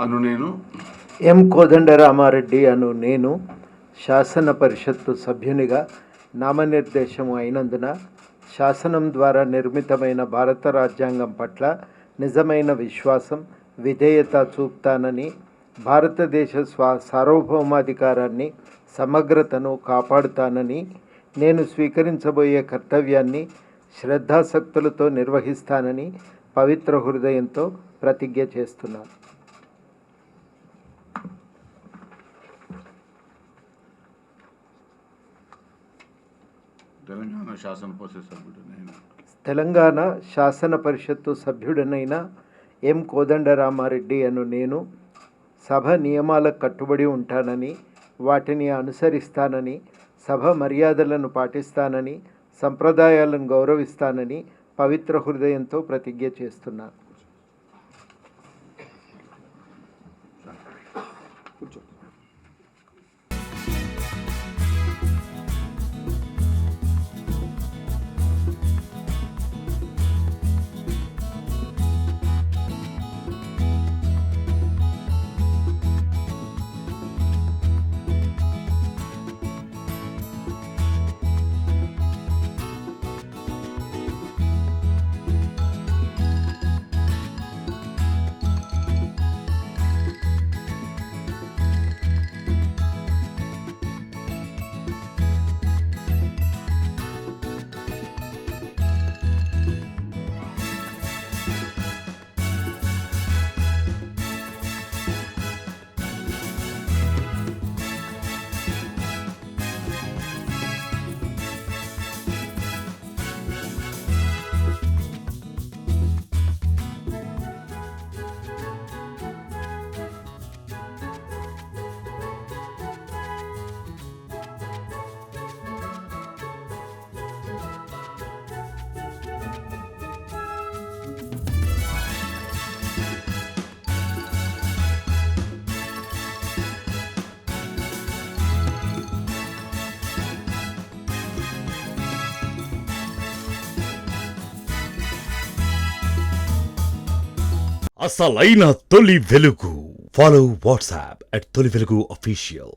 అను నేను ఎం కోదండరామారెడ్డి అను నేను శాసన పరిషత్తు సభ్యునిగా నామనిర్దేశం అయినందున శాసనం ద్వారా నిర్మితమైన భారత రాజ్యాంగం పట్ల నిజమైన విశ్వాసం, విధేయత చూపుతానని, భారతదేశ సార్వభౌమాధికారాన్ని, సమగ్రతను కాపాడుతానని, నేను స్వీకరించబోయే కర్తవ్యాన్ని శ్రద్ధాసక్తులతో నిర్వహిస్తానని పవిత్ర హృదయంతో ప్రతిజ్ఞ చేస్తున్నాను. తెలంగాణ శాసన పరిషత్తు సభ్యుడనైన ఎం కోదండరామారెడ్డి అను నేను సభ నియమాలకు కట్టుబడి ఉంటానని, వాటిని అనుసరిస్తానని, సభ మర్యాదలను పాటిస్తానని, సంప్రదాయాలను గౌరవిస్తానని పవిత్ర హృదయంతో ప్రతిజ్ఞ చేస్తున్నాను. అసలైన తొలి వెలుగు. ఫాలో వాట్సాప్ @తొలి వెలుగు official.